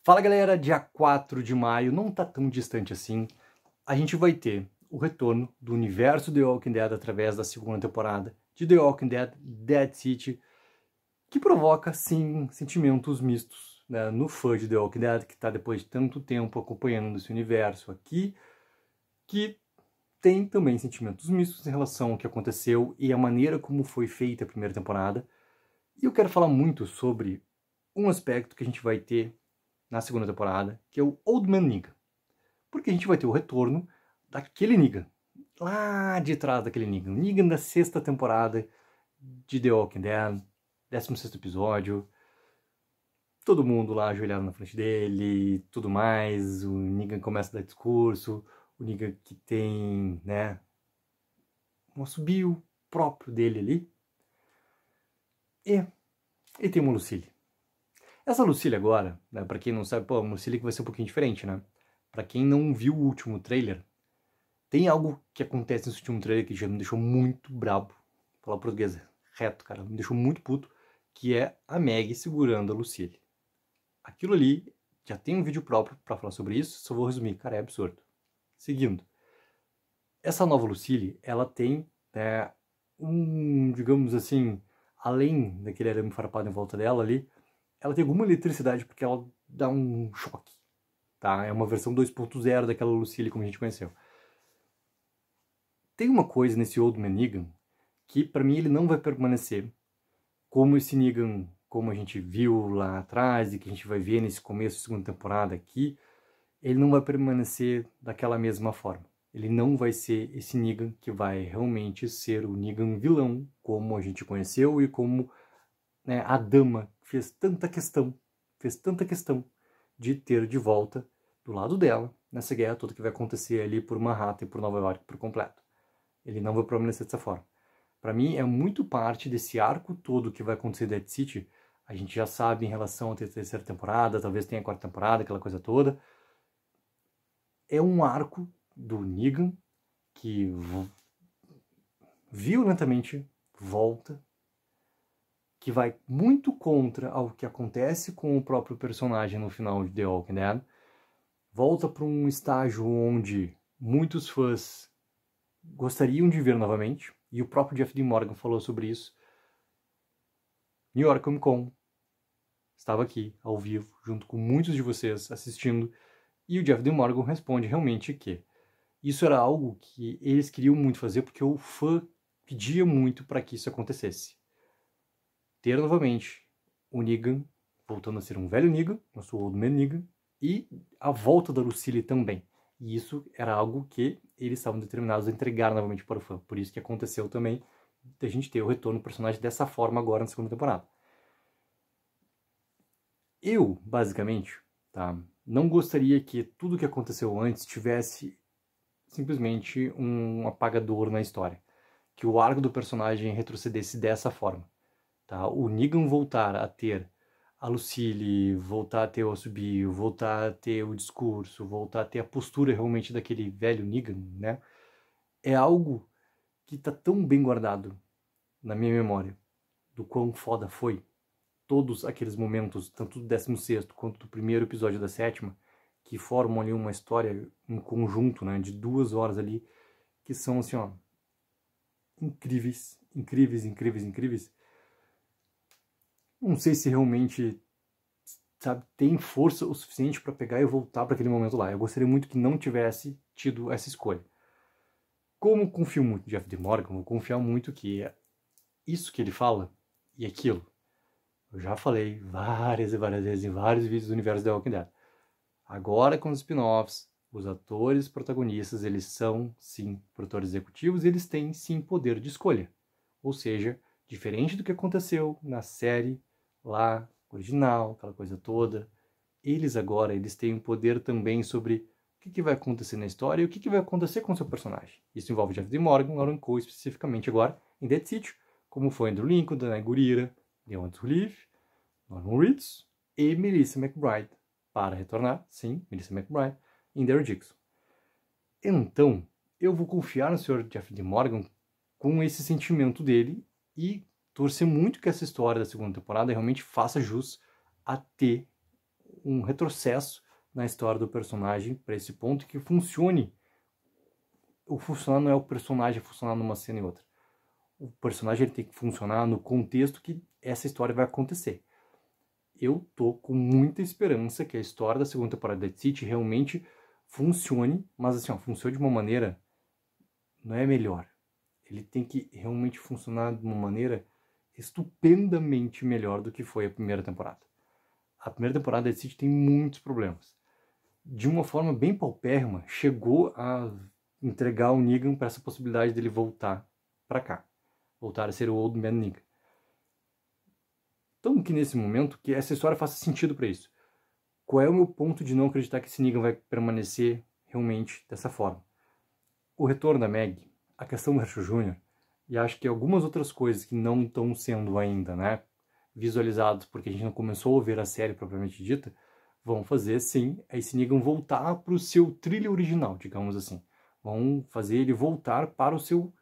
Fala galera, dia 4 de maio, não tá tão distante assim, a gente vai ter o retorno do universo The Walking Dead através da segunda temporada de The Walking Dead, Dead City, que provoca sim sentimentos mistos, né, no fã de The Walking Dead, que tá depois de tanto tempo acompanhando esse universo aqui, que tem também sentimentos mistos em relação ao que aconteceu e a maneira como foi feita a primeira temporada. E eu quero falar muito sobre um aspecto que a gente vai ter na segunda temporada, que é o Old Man Negan. Porque a gente vai ter o retorno daquele Negan, lá de trás daquele Negan. Negan da sexta temporada de The Walking Dead, 16º episódio. Todo mundo lá ajoelhado na frente dele, tudo mais. O Negan começa a dar discurso. O Negan que tem, né, um assobio próprio dele ali. E tem uma Lucille. Essa Lucille agora, né, pra quem não sabe, pô, uma Lucille que vai ser um pouquinho diferente, né? Pra quem não viu o último trailer, tem algo que acontece nesse último trailer que já me deixou muito brabo. Vou falar português reto, cara. Me deixou muito puto, que é a Maggie segurando a Lucille. Aquilo ali, já tem um vídeo próprio pra falar sobre isso, só vou resumir. Cara, é absurdo. Seguindo. Essa nova Lucille, ela tem, né, digamos assim, além daquele arame farpado em volta dela ali, ela tem alguma eletricidade porque ela dá um choque, tá? É uma versão 2.0 daquela Lucille como a gente conheceu. Tem uma coisa nesse Old Man Negan que pra mim ele não vai permanecer como esse Negan, como a gente viu lá atrás e que a gente vai ver nesse começo da segunda temporada aqui, ele não vai permanecer daquela mesma forma. Ele não vai ser esse Negan que vai realmente ser o Negan vilão, como a gente conheceu e como, né, a dama fez tanta questão de ter de volta do lado dela nessa guerra toda que vai acontecer ali por Manhattan e por Nova York por completo. Ele não vai permanecer dessa forma. Para mim é muito parte desse arco todo que vai acontecer em Dead City. A gente já sabe em relação à terceira temporada, talvez tenha a quarta temporada, aquela coisa toda. É um arco do Negan que violentamente volta, que vai muito contra ao que acontece com o próprio personagem no final de The Walking Dead. Volta para um estágio onde muitos fãs gostariam de ver novamente, e o próprio Jeff Dean Morgan falou sobre isso. New York Comic Con, estava aqui, ao vivo, junto com muitos de vocês assistindo, e o Jeff Dean Morgan responde realmente que isso era algo que eles queriam muito fazer porque o fã pedia muito para que isso acontecesse. Ter novamente o Negan voltando a ser um velho Negan, nosso Old Man Negan, e a volta da Lucille também. E isso era algo que eles estavam determinados a entregar novamente para o fã. Por isso que aconteceu também da gente ter o retorno do personagem dessa forma agora na segunda temporada. Eu, basicamente, tá, não gostaria que tudo que aconteceu antes tivesse simplesmente um apagador na história. Que o arco do personagem retrocedesse dessa forma. Tá? O Negan voltar a ter a Lucille, voltar a ter o assobio, voltar a ter o discurso, voltar a ter a postura realmente daquele velho Negan, né? É algo que está tão bem guardado na minha memória do quão foda foi todos aqueles momentos, tanto do 16º quanto do primeiro episódio da sétima, que formam ali uma história em conjunto, né, de 2 horas ali, que são assim, ó, incríveis. Não sei se realmente, sabe, tem força o suficiente para pegar e voltar para aquele momento lá. Eu gostaria muito que não tivesse tido essa escolha. Como confio muito em Jeff Dean Morgan, vou confiar muito que é isso que ele fala e aquilo. Eu já falei várias e várias vezes em vários vídeos do universo da Walking Dead. Agora com os spin-offs, os atores protagonistas, eles são sim produtores executivos e eles têm sim poder de escolha. Ou seja, diferente do que aconteceu na série lá original, aquela coisa toda, eles agora eles têm um poder também sobre o que vai acontecer na história e o que vai acontecer com o seu personagem. Isso envolve Jeff Dean Morgan, Lauren Cole especificamente agora em Dead City, como foi Andrew Lincoln, Danai Gurira, Leon Tulip, Norman Reedus e Melissa McBride, para retornar, sim, Melissa McBride, em Daryl Dixon. Então, eu vou confiar no Sr. Jeff Dean Morgan com esse sentimento dele e torcer muito que essa história da segunda temporada realmente faça jus a ter um retrocesso na história do personagem para esse ponto que funcione. O funcionar não é o personagem funcionar numa cena e outra. O personagem ele tem que funcionar no contexto que essa história vai acontecer. Eu tô com muita esperança que a história da segunda temporada de Dead City realmente funcione, mas assim, ó, funcione de uma maneira, não é melhor. Ele tem que realmente funcionar de uma maneira estupendamente melhor do que foi a primeira temporada. A primeira temporada de Dead City tem muitos problemas. De uma forma bem paupérrima, chegou a entregar o Negan para essa possibilidade dele voltar para cá. Voltar a ser o Old Man Negan. Então, que nesse momento, que essa história faça sentido para isso. Qual é o meu ponto de não acreditar que esse Negan vai permanecer realmente dessa forma? O retorno da Meg, a questão do Herschel Jr., e acho que algumas outras coisas que não estão sendo ainda, né, visualizadas, porque a gente não começou a ver a série propriamente dita, vão fazer, sim, esse Negan voltar para o seu trilho original, digamos assim. Vão fazer ele voltar para o seu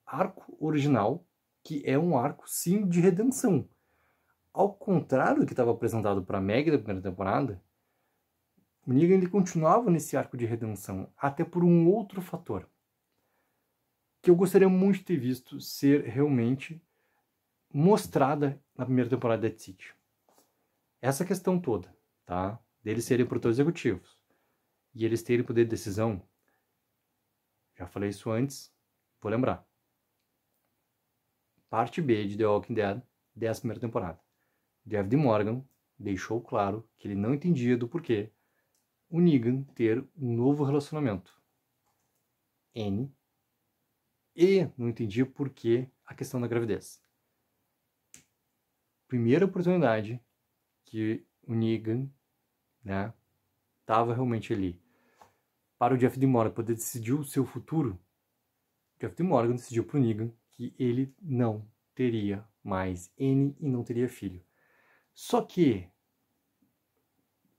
arco original, que é um arco, sim, de redenção. Ao contrário do que estava apresentado para Meg da primeira temporada, o Negan ele continuava nesse arco de redenção, até por um outro fator, que eu gostaria muito de ter visto ser realmente mostrada na primeira temporada de Dead City. Essa questão toda, tá? Deles serem produtores executivos e eles terem poder de decisão, já falei isso antes, vou lembrar. Parte B de The Walking Dead, dessa primeira temporada. Jeff D. Morgan deixou claro que ele não entendia do porquê o Negan ter um novo relacionamento. N. E não entendia por que a questão da gravidez. Primeira oportunidade que o Negan, né, estava realmente ali para o Jeff D. Morgan poder decidir o seu futuro, Jeff D. Morgan decidiu para o Negan que ele não teria mais N e não teria filho. Só que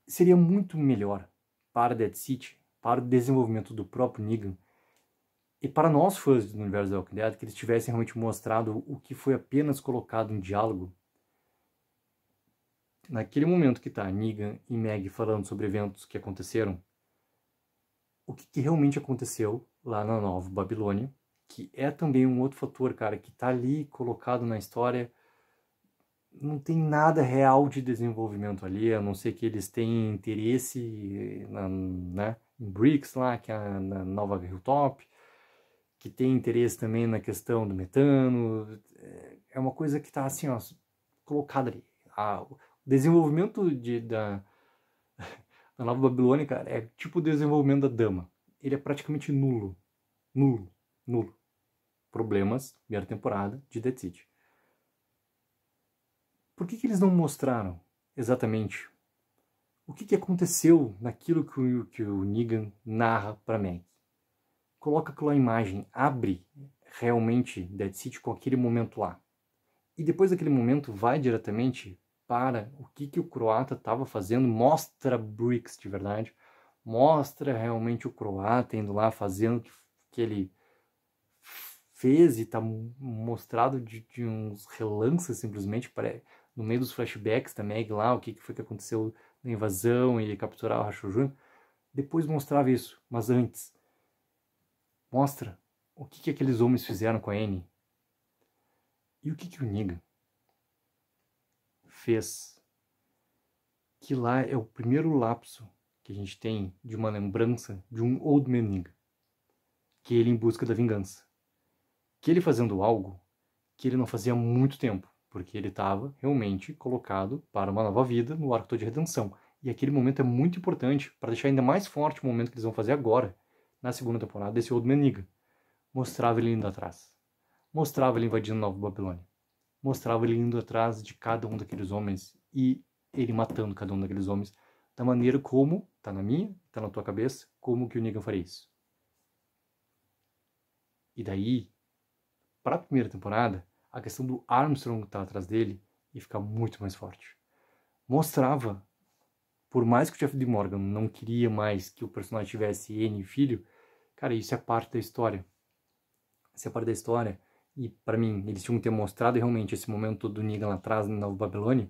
seria muito melhor para Dead City, para o desenvolvimento do próprio Negan e para nós fãs do universo da Walking Dead, que eles tivessem realmente mostrado o que foi apenas colocado em diálogo. Naquele momento que tá Negan e Meg falando sobre eventos que aconteceram, o que realmente aconteceu lá na Nova Babilônia, que é também um outro fator, cara, que tá ali colocado na história. Não tem nada real de desenvolvimento ali, a não ser que eles tenham interesse né, em Bricks lá, que é na Nova Hilltop, que tem interesse também na questão do metano. É uma coisa que tá assim, ó, colocada ali. O desenvolvimento da Nova Babilônia, cara, é tipo o desenvolvimento da Dama. Ele é praticamente nulo. Nulo. Nulo. Problemas, primeira temporada de Dead City. Por que eles não mostraram exatamente o que aconteceu naquilo que o Negan narra para Meg? Coloca aquela imagem, abre realmente Dead City com aquele momento lá. E depois daquele momento vai diretamente para o que o croata estava fazendo, mostra Bricks de verdade, mostra realmente o croata indo lá fazendo o que ele fez e está mostrado de uns relances simplesmente, no meio dos flashbacks da Meg lá, o que foi que aconteceu na invasão e capturar o Herschel Jr. Depois mostrava isso, mas antes mostra o que aqueles homens fizeram com a Annie e o que o Negan fez. Que lá é o primeiro lapso que a gente tem de uma lembrança de um Old Man Negan, que ele em busca da vingança, que ele fazendo algo que ele não fazia há muito tempo, porque ele estava realmente colocado para uma nova vida no arco de redenção. E aquele momento é muito importante para deixar ainda mais forte o momento que eles vão fazer agora, na segunda temporada, desse Old Man Negan. Mostrava ele indo atrás. Mostrava ele invadindo Nova Babilônia. Mostrava ele indo atrás de cada um daqueles homens e ele matando cada um daqueles homens da maneira como, tá na minha, tá na tua cabeça, como que o Negan faria isso. E daí, para a primeira temporada, a questão do Armstrong estar atrás dele ia ficar muito mais forte. Mostrava, por mais que o Jeff D. Morgan não queria mais que o personagem tivesse N filho, cara, isso é parte da história. Isso é parte da história. E para mim, eles tinham que ter mostrado realmente esse momento do Negan lá atrás na Nova Babilônia,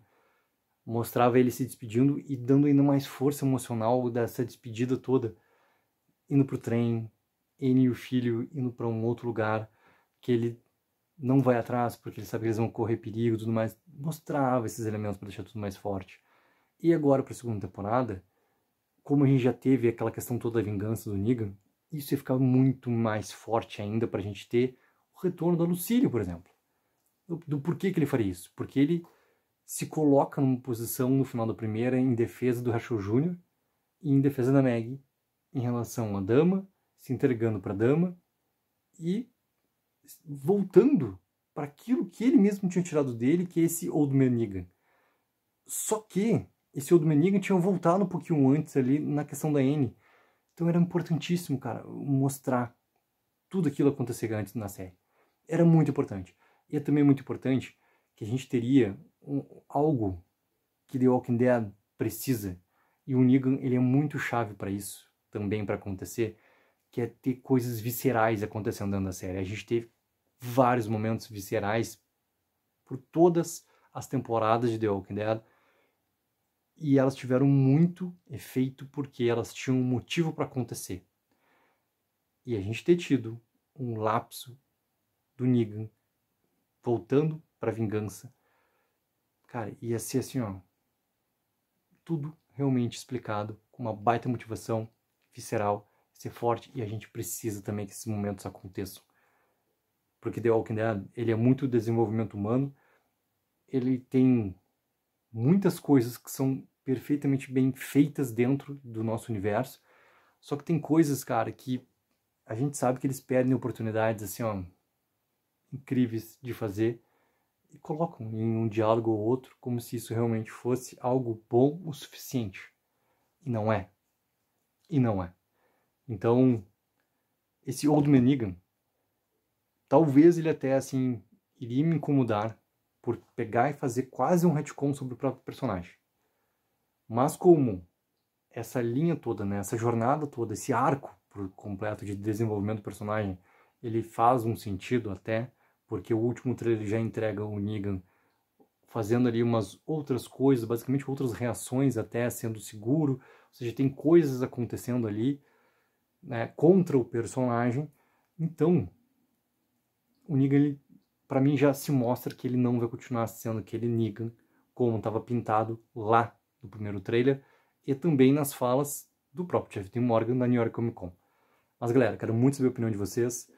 mostrava ele se despedindo e dando ainda mais força emocional dessa despedida toda, indo pro trem, ele e o filho indo para um outro lugar, que ele não vai atrás porque ele sabe que eles vão correr perigo e tudo mais. Mostrava esses elementos para deixar tudo mais forte. E agora para a segunda temporada, como a gente já teve aquela questão toda da vingança do Negan, isso ia ficar muito mais forte ainda pra gente ter o retorno da Lucille, por exemplo. Do porquê que ele faria isso. Porque ele se coloca numa posição no final da primeira em defesa do Rachel Jr. e em defesa da Maggie em relação à Dama, se entregando pra Dama e voltando para aquilo que ele mesmo tinha tirado dele, que é esse Old Man Negan. Só que esse Old Man Negan tinha voltado um pouquinho antes ali na questão da Anne. Então era importantíssimo, cara, mostrar tudo aquilo acontecer antes na série. Era muito importante. E é também muito importante que a gente teria algo que The Walking Dead precisa. E o Negan, ele é muito chave para isso, também para acontecer, que é ter coisas viscerais acontecendo dentro da série. A gente teve vários momentos viscerais por todas as temporadas de The Walking Dead, e elas tiveram muito efeito porque elas tinham um motivo para acontecer. E a gente ter tido um lapso do Negan voltando para vingança, cara, ia ser assim, ó, tudo realmente explicado, com uma baita motivação visceral, ser forte, e a gente precisa também que esses momentos aconteçam. Porque The Walking Dead, ele é muito desenvolvimento humano, ele tem muitas coisas que são perfeitamente bem feitas dentro do nosso universo, só que tem coisas, cara, que a gente sabe que eles perdem oportunidades, assim, ó, incríveis de fazer, e colocam em um diálogo ou outro como se isso realmente fosse algo bom o suficiente. E não é. E não é. Então, esse Old Man Negan, talvez ele até, assim, iria me incomodar por pegar e fazer quase um retcon sobre o próprio personagem. Mas como essa linha toda, né, essa jornada toda, esse arco por completo de desenvolvimento do personagem, ele faz um sentido até, porque o último trailer já entrega o Negan fazendo ali umas outras coisas, basicamente outras reações até, sendo seguro, ou seja, tem coisas acontecendo ali, né, contra o personagem. Então, o Negan, para mim, já se mostra que ele não vai continuar sendo aquele Negan como estava pintado lá no primeiro trailer, e também nas falas do próprio Jeff Dean Morgan na New York Comic Con. Mas galera, quero muito saber a opinião de vocês.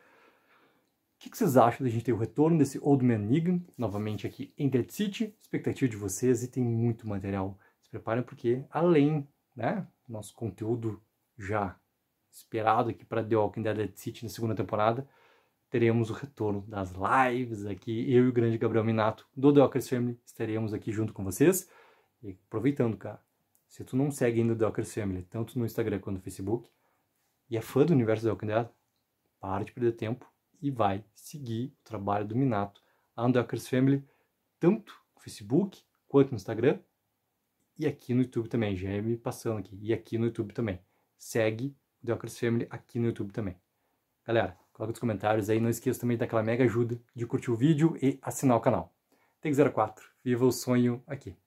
O que vocês acham da gente ter o retorno desse Old Man Negan, novamente aqui em Dead City? Expectativa de vocês, e tem muito material. Se preparem porque, além, né, nosso conteúdo já esperado aqui para The Walking Dead Dead City na segunda temporada, teremos o retorno das lives aqui, eu e o grande Gabriel Minato do The Walkers Family estaremos aqui junto com vocês. E aproveitando, cara, se tu não segue ainda o The Walkers Family, tanto no Instagram quanto no Facebook, e é fã do universo The Walking Dead, para de perder tempo e vai seguir o trabalho do Minato lá no The Walkers Family, tanto no Facebook quanto no Instagram, e aqui no YouTube também, já é me passando aqui, e aqui no YouTube também. Segue o The Walkers Family aqui no YouTube também. Galera, coloca nos comentários aí, não esqueça também daquela mega ajuda de curtir o vídeo e assinar o canal. Take04, viva o sonho aqui.